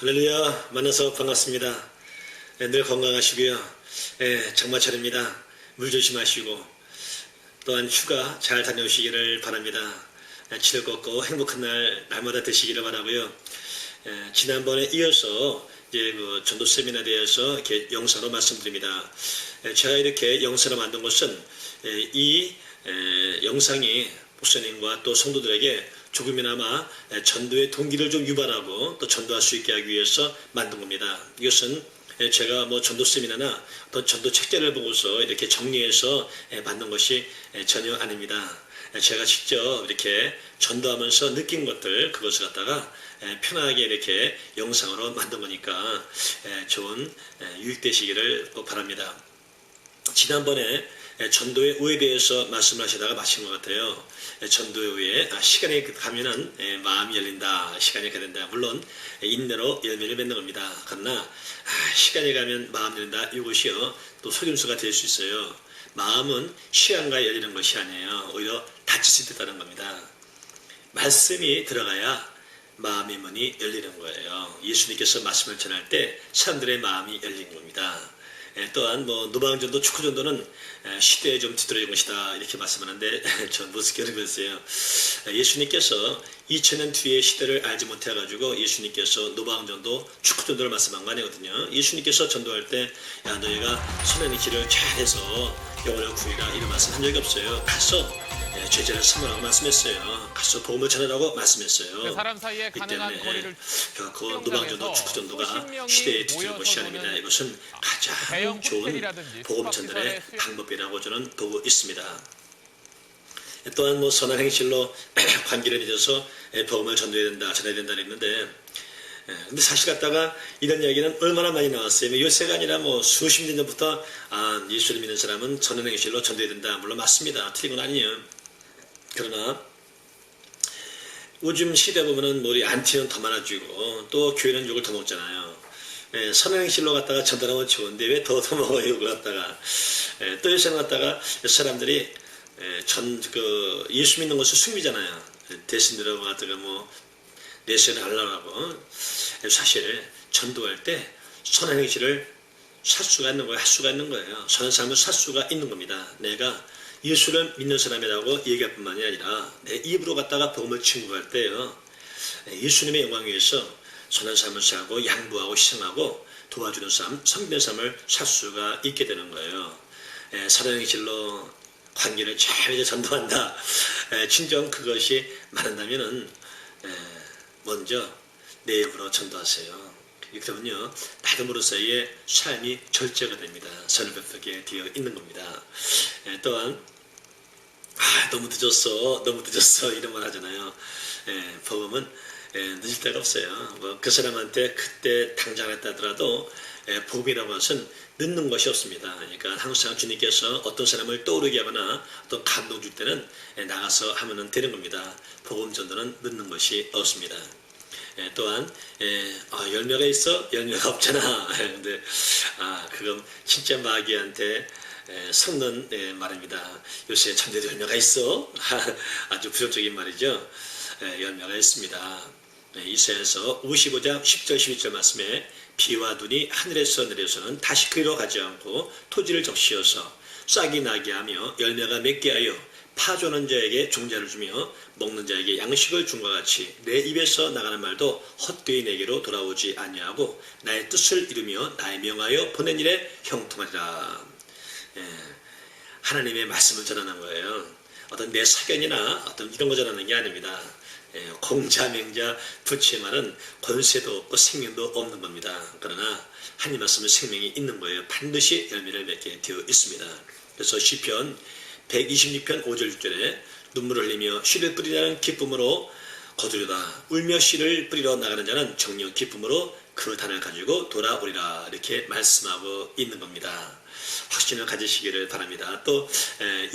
할렐루야, 만나서 반갑습니다. 늘 건강하시고요. 장마철입니다. 물 조심하시고 또한 휴가 잘 다녀오시기를 바랍니다. 즐겁고 행복한 날마다 되시기를 바라고요. 지난번에 이어서 이제 전도 세미나에 대해서 이렇게 영상으로 말씀드립니다. 제가 이렇게 영상을 만든 것은 이 영상이 목사님과 또 성도들에게 조금이나마 전도의 동기를 좀 유발하고 또 전도할 수 있게 하기 위해서 만든 겁니다. 이것은 제가 전도 세미나나 또 전도 책자를 보고서 이렇게 정리해서 만든 것이 전혀 아닙니다. 제가 직접 이렇게 전도하면서 느낀 것들, 그것을 갖다가 편하게 이렇게 영상으로 만든 거니까 좋은 유익되시기를 바랍니다. 지난번에 전도의 우에 대해서 말씀하시다가 마친 것 같아요. 전도의 우에 시간이 가면은 마음이 열린다, 시간이 가야 된다. 물론 인내로 열매를 맺는 겁니다. 그러나 시간이 가면 마음 열린다, 이것이요 또 속임수가 될 수 있어요. 마음은 시간과 열리는 것이 아니에요. 오히려 닫힐 수 있다는 겁니다. 말씀이 들어가야 마음의 문이 열리는 거예요. 예수님께서 말씀을 전할 때 사람들의 마음이 열린 겁니다. 또한 노방전도 축구전도는 시대에 좀 뒤떨어진 것이다 이렇게 말씀하는데 전 무섭게 어려웠어요. 예수님께서 2000년 뒤의 시대를 알지 못해가지고 예수님께서 노방전도 축구전도를 말씀한 거 아니거든요. 예수님께서 전도할 때 야 너희가 선행의 길을 잘해서 영혼을 구이라 이런 말씀 한 적이 없어요. 가서 제자를 삼으라고 말씀했어요. 가서 복음을 전하라고 말씀했어요. 그 사람 사이에 가능한 거리를 그 노방전도 축구전도가 시대에 뒤틀린 것이 아닙니다. 이것은 가장 좋은 복음 전달의 방법이라고 저는 보고 있습니다. 또한 선한 행실로 관계를 맺어서 복음을 전해야 된다 했는데 근데 사실 갖다가 이런 이야기는 얼마나 많이 나왔어요. 요새가 아니라 수십 년 전부터 예수를 믿는 사람은 선한 행실로 전해야 된다. 물론 맞습니다. 틀린 건 아니에요. 그러나 요즘 시대 보면은 우리 안티는 더 많아지고 또 교회는 욕을 더 먹잖아요. 선한 행실로 갖다가 전달하면 좋은데 왜 더 먹어요, 욕을 갖다가. 또 요새는 갖다가 사람들이 예수 믿는 것을 숨기잖아요. 대신들하고 갖다가 내세를 하려고. 사실 전도할 때 선한 행실을 살 수가 있는 거예요. 할 수가 있는 거예요. 선한 삶을 살 수가 있는 겁니다. 내가 예수를 믿는 사람이라고 얘기할 뿐만이 아니라 내 입으로 갖다가 복음을 증거할 때요. 예수님의 영광 위해서 선한 삶을 살고 양보하고 희생하고 도와주는 삶, 섬기는 삶을 살 수가 있게 되는 거예요. 선한 행실로 관계를 잘 전도한다. 진정 그것이 많은다면은 먼저 내 입으로 전도하세요. 그러면요 받음으로서의 삶이 절제가 됩니다. 선을 베풀게 되어 있는 겁니다. 또한 너무 늦었어 이런 말 하잖아요. 복음은 늦을 데가 없어요. 그 사람한테 그때 당장 했다 하더라도 복음이라는 것은 늦는 것이 없습니다. 그러니까 항상 주님께서 어떤 사람을 떠오르게 하거나 어떤 감동 줄 때는 나가서 하면 되는 겁니다. 복음 전도는 늦는 것이 없습니다. 또한 열매가 있어? 열매가 없잖아. 근데 그건 진짜 마귀한테 섞는 말입니다. 요새 참되도 열매가 있어? 아주 부정적인 말이죠. 열매가 있습니다. 이사야서 55장 10절 11절 말씀에 비와 눈이 하늘에서 내려서는 다시 그리로 가지 않고 토지를 적시어서 싹이 나게 하며 열매가 맺게 하여 파주는 자에게 종자를 주며 먹는 자에게 양식을 준 것 같이 내 입에서 나가는 말도 헛되이 내게로 돌아오지 아니하고 나의 뜻을 이루며 나의 명하여 보낸 일에 형통하리라. 하나님의 말씀을 전하는 거예요. 어떤 내 사견이나 어떤 이런 거 전하는 게 아닙니다. 공자, 맹자, 부처의 말은 권세도 없고 생명도 없는 겁니다. 그러나 하나님 말씀은 생명이 있는 거예요. 반드시 열매를 맺게 되어 있습니다. 그래서 시편 126편 5절 6절에 눈물을 흘리며 씨를 뿌리라는 기쁨으로 거두려다 울며 씨를 뿌리러 나가는 자는 정녕 기쁨으로 그 단을 가지고 돌아오리라 이렇게 말씀하고 있는 겁니다. 확신을 가지시기를 바랍니다. 또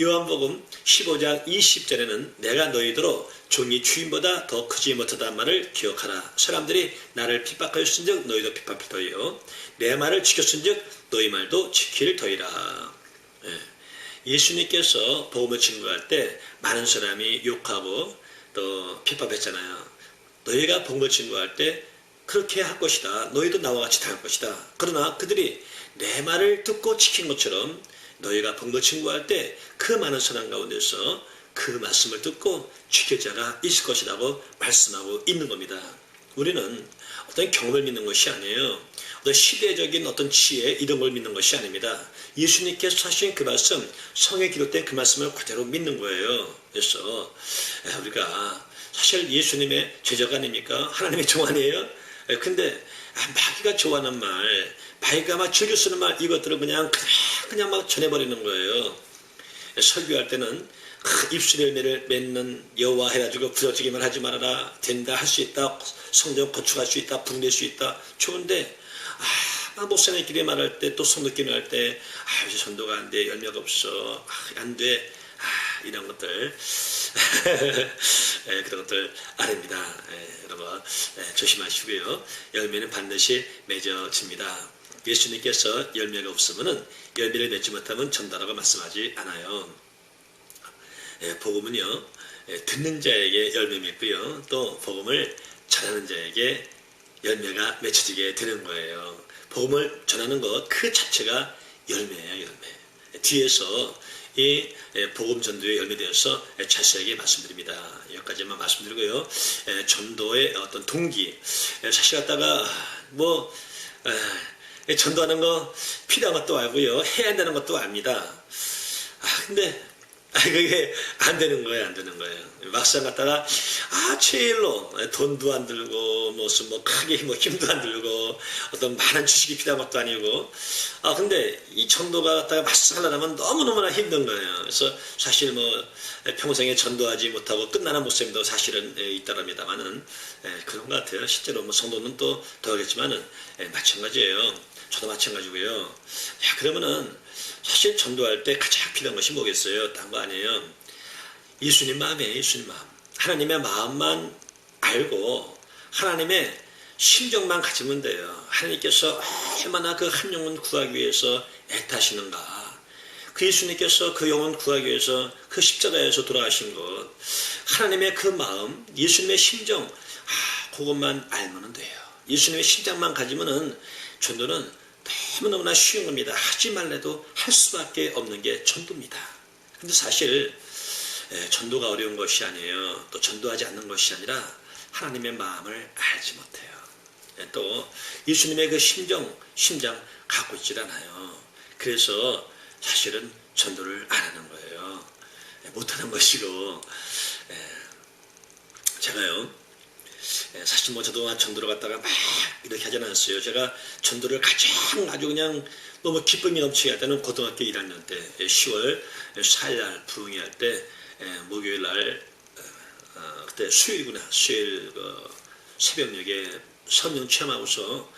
요한복음 15장 20절에는 내가 너희더러 종이 주인보다 더 크지 못하다는 말을 기억하라. 사람들이 나를 핍박하였은즉 너희도 핍박할 터이요 내 말을 지켰은즉 너희 말도 지킬 터이라. 예수님께서 복음을 증거할 때 많은 사람이 욕하고 또 핍박했잖아요. 너희가 복음을 증거할 때 그렇게 할 것이다. 너희도 나와 같이 다 할 것이다. 그러나 그들이 내 말을 듣고 지킨 것처럼 너희가 본거 친구할 때 그 많은 사람 가운데서 그 말씀을 듣고 지킬 자가 있을 것이라고 말씀하고 있는 겁니다. 우리는 어떤 경험을 믿는 것이 아니에요. 어떤 시대적인 어떤 지혜 이런 걸 믿는 것이 아닙니다. 예수님께서 하신 그 말씀, 성에 기록된 그 말씀을 그대로 믿는 거예요. 그래서 우리가 사실 예수님의 제자가 아닙니까? 하나님의 종 아니에요? 근데 마귀가 좋아하는 말, 마귀가 막 즐겨 쓰는 말 이것들을 그냥 막 전해버리는 거예요. 설교할 때는 입술 열매를 맺는 여호와 해가지고 부정적이만 하지 말아라. 된다, 할 수 있다, 성령 건축할 수 있다, 붕괴할 수 있다. 좋은데 목사님끼리 말할 때 또 성도끼리 할 때 이제 전도가 안 돼, 열매가 없어, 안 돼, 이런 것들 그런 것들 아닙니다. 여러분 조심하시고요. 열매는 반드시 맺어집니다. 예수님께서 열매가 없으면은 열매를 맺지 못하면 전도라고 말씀하지 않아요. 복음은요, 듣는 자에게 열매 맺고요, 또 복음을 전하는 자에게 열매가 맺혀지게 되는 거예요. 복음을 전하는 것 그 자체가 열매예요, 열매. 뒤에서 이 복음 전도에 열매되어서 자세하게 말씀드립니다. 여기까지만 말씀드리고요. 전도의 어떤 동기, 사실 갖다가 전도하는 거 필요한 것도 알고요, 해야 한다는 것도 압니다. 근데 그게 안 되는 거예요, 안 되는 거예요. 막상 갔다가 제일로 돈도 안 들고 무슨 크게 힘도 안 들고 어떤 많은 지식이 필요한 것도 아니고 근데 이 전도가 갔다가 막상 하려면 너무너무나 힘든 거예요. 그래서 사실 평생에 전도하지 못하고 끝나는 목사님도 사실은 있다랍니다만은 그런 것 같아요. 실제로 성도는 또 더하겠지만은 마찬가지예요. 저도 마찬가지고요. 그러면은 사실 전도할 때 가장 필요한 것이 뭐겠어요? 딴 거 아니에요. 예수님 마음이에요. 예수님 마음. 하나님의 마음만 알고 하나님의 심정만 가지면 돼요. 하나님께서 얼마나 그 한 영혼 구하기 위해서 애타시는가. 그 예수님께서 그 영혼 구하기 위해서 그 십자가에서 돌아가신 것. 하나님의 그 마음, 예수님의 심정, 그것만 알면 돼요. 예수님의 심장만 가지면은 전도는 너무너무나 쉬운 겁니다. 하지 말래도 할 수밖에 없는 게 전도입니다. 근데 사실 전도가 어려운 것이 아니에요. 또 전도하지 않는 것이 아니라 하나님의 마음을 알지 못해요. 또 예수님의 그 심장 갖고 있질 않아요. 그래서 사실은 전도를 안 하는 거예요. 못하는 것이고. 제가요, 사실 저도 전도를 갔다가 막 이렇게 하지 않았어요. 제가 전도를 가장 아주 그냥 너무 기쁨이 넘치게 할 때는 고등학교 1학년 때 10월 4일 날 부흥회 할 때 목요일 날 그때 수요일 새벽녘에 성령 체험하고서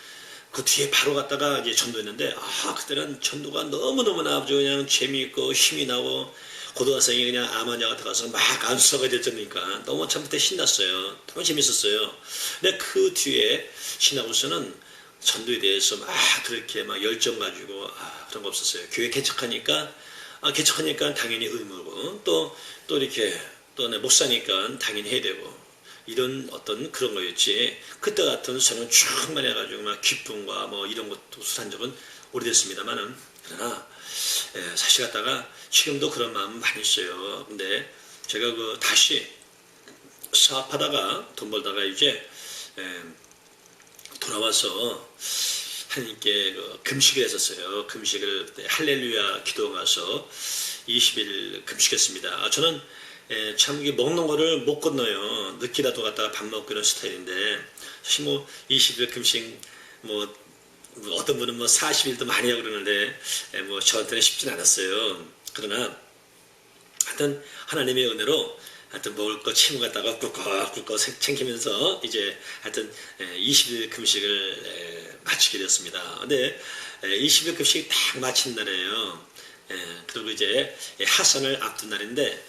그 뒤에 바로 갔다가 이제 전도했는데 그때는 전도가 너무너무나 아주 그냥 재미있고 힘이 나고 고등학생이 그냥 아마냐 같아 가서 막 안수가 됐으니까 너무 참 그때 신났어요. 너무 재밌었어요. 근데 그 뒤에 신하고서는 전도에 대해서 막 그렇게 막 열정 가지고 그런 거 없었어요. 교회 개척하니까 당연히 의무고 또 이렇게 또 목사니까 당연히 해야 되고 이런 어떤 그런 거였지. 그때 같은 저는 충만해가지고 막 기쁨과 이런 것도 한 적은 오래됐습니다만은 그러나 사실 갖다가 지금도 그런 마음 많이 있어요. 근데 제가 다시 사업하다가 돈 벌다가 이제 돌아와서 하나님께 금식을 했었어요. 금식을 할렐루야 기도 가서 20일 금식했습니다. 저는 참 이게 먹는 거를 못 건너요. 늦게라도 갔다가 밥 먹고 이런 스타일인데 사실 20일 금식 어떤 분은 40일도 많이 하고 그러는데 저한테는 쉽진 않았어요. 그러나 하여튼 하나님의 은혜로 하여튼 먹을 거 챙겨 갔다가 꿀꺽 챙기면서 이제 하여튼 20일 금식을 마치게 되었습니다. 근데 20일 금식이 딱 마친 날이에요. 그리고 이제 하산을 앞둔 날인데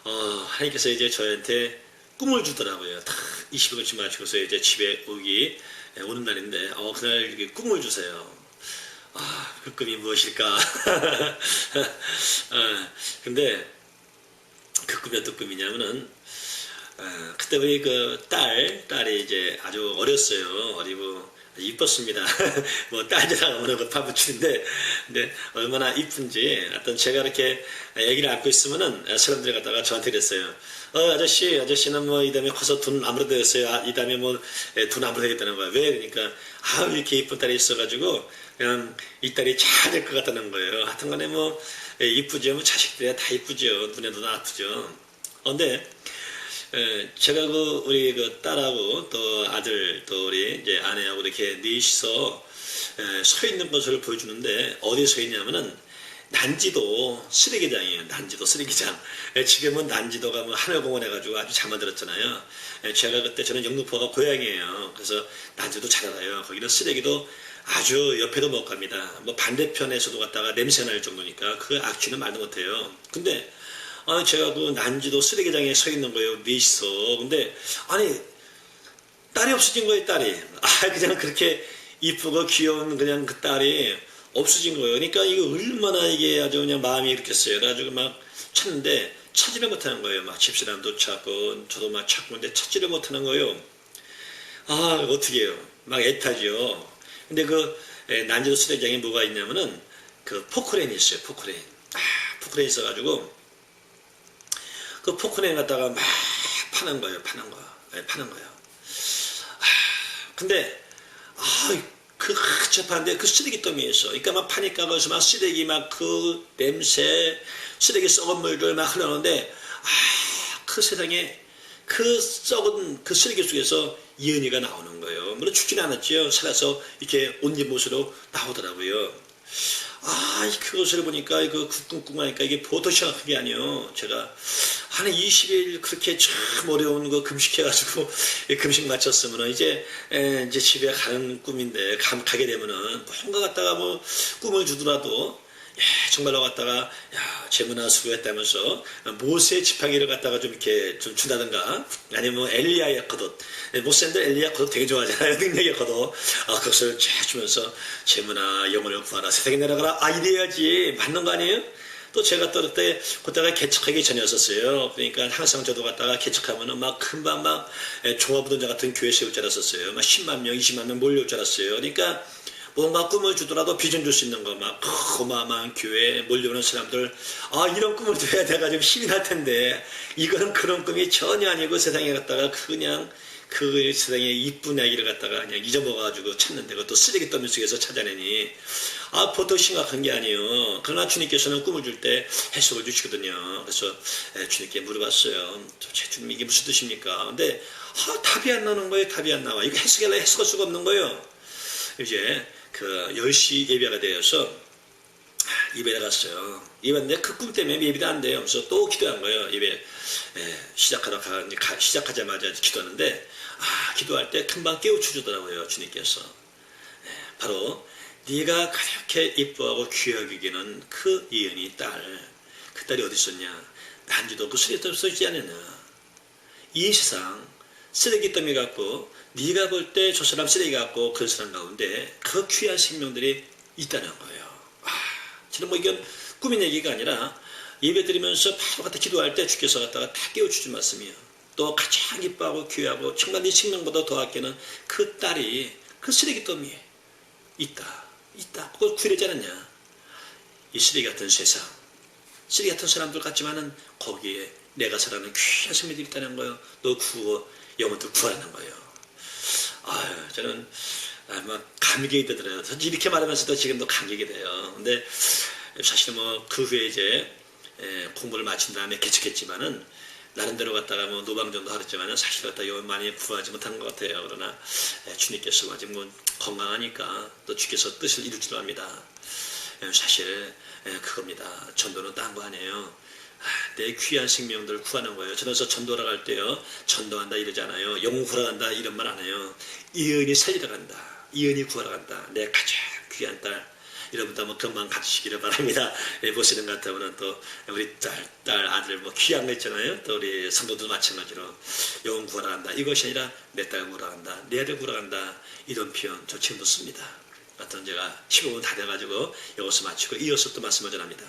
하나님께서 이제 저한테 꿈을 주더라고요. 딱 20일 금식 마치고서 이제 집에 오는 날인데 그날 이렇게 꿈을 주세요. 그 꿈이 무엇일까? 근데 그 꿈이 어떤 꿈이냐면은 그때 우리 그 딸이 이제 아주 어렸어요. 어리고 이뻤습니다. 뭐 딸이라고 하는 거 파묻히는데, 근데 얼마나 이쁜지, 어떤 제가 이렇게 아기를 안고 있으면은 사람들이 갖다가 저한테 그랬어요. 아저씨는 뭐 이 다음에 커서 돈 아무래도 되겠어요. 이 다음에 뭐 돈 아무래도 되겠다는 거야. 왜? 그러니까, 이렇게 이쁜 딸이 있어가지고, 그냥 이 딸이 잘 될 것 같다는 거예요. 하여튼 간에 뭐, 이쁘죠. 뭐 자식들이야 다 이쁘죠. 눈에도 다 아프죠. 근데, 제가 우리 딸하고 또 아들 또 우리 이제 아내하고 이렇게 넷이서 서 있는 것을 보여주는데 어디 서 있냐면은 난지도 쓰레기장이에요. 난지도 쓰레기장. 지금은 난지도가 뭐 하늘공원 해가지고 아주 잘 만들었잖아요. 제가 그때 저는 영등포가 고향이에요. 그래서 난지도 잘 알아요. 거기는 쓰레기도 아주 옆에도 못 갑니다. 뭐 반대편에서도 갔다가 냄새 날 정도니까 그 악취는 말도 못해요. 근데 제가 그 난지도 쓰레기장에 서 있는 거예요. 넷이서. 근데 아니 딸이 없어진 거예요. 딸이. 그냥 그렇게 이쁘고 귀여운 그냥 그 딸이 없어진 거예요. 그러니까 이거 얼마나 이게 아주 그냥 마음이 이렇겠어요. 그래가지고 막 찾는데 찾지를 못하는 거예요. 막 집사람도 찾고 저도 막 찾고 근데 찾지를 못하는 거예요. 어떻게 해요? 막 애타죠. 근데 난지도 쓰레기장에 뭐가 있냐면은 그 포크레인이 있어요. 포크레인 있어가지고 그 포크레인 갖다가 막 파는 거예요. 파는 거예요. 근데 그 복잡한데 그 쓰레기 더미에서 그러니까 막 파니까 거기서 막 쓰레기 막 그 냄새 쓰레기 썩은 물들 막 흘러오는데 그 세상에 그 썩은 그 쓰레기 속에서 이은이가 나오는 거예요. 물론 죽지는 않았죠. 살아서 이렇게 옷 입은 모습으로 나오더라고요. 그것을 보니까 그 꿍꿍하니까 이게 보통 심각한 게 아니에요. 제가 한 20일 그렇게 참 어려운 거 금식해가지고 금식 마쳤으면은 이제 집에 가는 꿈인데 가게 되면은 뭔가 갖다가 뭐 꿈을 주더라도 정말로 갖다가 재문아 수고했다면서 모세 지팡이를 갖다가 좀 이렇게 좀 준다든가 아니면 뭐 엘리야의 겉옷 모세인들 엘리야 겉옷 되게 좋아하잖아요. 능력의 겉옷 그것을 쫙 주면서 재문아 영혼을 구하라 세상에 내려가라 이래야지 맞는 거 아니에요? 또 제가 또 그때가 개척하기 전이었었어요. 그러니까 항상 저도 갔다가 개척하면은 막 금방 막 종합운동장 같은 교회 세울 줄 알았었어요. 막 10만 명, 20만 명 몰려올 줄 알았어요. 그러니까 뭔가 꿈을 주더라도 비전 줄 수 있는 거 막 어마어마한 교회에 몰려오는 사람들 이런 꿈을 줘야 돼가지고 힘이 날 텐데 이거는 그런 꿈이 전혀 아니고 세상에 갔다가 그냥 그 세상에 이쁜 아기를 갖다가 그냥 잊어먹어가지고 찾는데 그것도 쓰레기 더미 속에서 찾아내니 보통 심각한 게 아니에요. 그러나 주님께서는 꿈을 줄 때 해석을 주시거든요. 그래서 주님께 물어봤어요. 도대체 주님 이게 무슨 뜻입니까? 근데 답이 안 나오는 거예요. 답이 안 나와. 이거 해석할 수가 없는 거예요. 이제 10시 예배가 되어서 예배를 갔어요. 예배인데 그 꿈 때문에 예배도 안 돼요. 그래서 또 기도한 거예요. 예배 시작하자마자 기도하는데 기도할 때 금방 깨우쳐주더라고요. 주님께서. 바로 네가 그렇게 이뻐하고 귀하게 여기는 그 이은이 그 딸이 어디 있었냐? 난지도 그 쓰레기더미 써있지 않느냐? 이 세상 쓰레기 더미 같고 네가 볼 때 저 사람 쓰레기 같고 그런 사람 가운데 그 귀한 생명들이 있다는 거예요. 저는 뭐 이건 꿈인 얘기가 아니라 예배 드리면서 바로 갖다 기도할 때 주께서 갖다가 다 깨워주신 말씀이에요. 또 가장 이뻐하고 귀하고 정말 네 생명보다 더 아끼는 그 딸이 그 쓰레기 더미에 있다. 그걸 구해내지 않았냐. 이 쓰레기 같은 세상 쓰레기 같은 사람들 같지만은 거기에 내가 사랑하는 귀한 생명들이 있다는 거예요. 너 영혼들 구하라는 거예요. 저는 막 감격이 되더라고요. 이렇게 말하면서도 지금도 감격이 돼요. 근데 사실은 뭐 그 후에 이제 공부를 마친 다음에 개척했지만은 나름대로 갔다가 뭐 노방전도 하랬지만은 사실 갖다 영혼 많이 구하지 못한 것 같아요. 그러나 주님께서 아직 뭐 건강하니까 또 주께서 뜻을 이룰 줄 압니다. 사실 그겁니다. 전도는 딴 거 아니에요. 내 귀한 생명들 구하는 거예요. 저는 전도하러 갈 때요. 전도한다 이러잖아요. 영웅 구하러 간다 이런 말 안 해요. 이은이 살리러 간다. 이은이 구하러 간다. 내 가장 귀한 딸. 여러분도 한번 그것만 가지시기를 바랍니다. 보시는 것 같으면 또 우리 딸, 아들 뭐 귀한 거 있잖아요. 또 우리 성도도 마찬가지로 영웅 구하러 간다. 이것이 아니라 내 딸 구하러 간다. 내 아들 구하러 간다. 이런 표현 저 처음 듣습니다. 하여튼 제가 15분 다 돼가지고 여기서 마치고 이어서 또 말씀을 전합니다.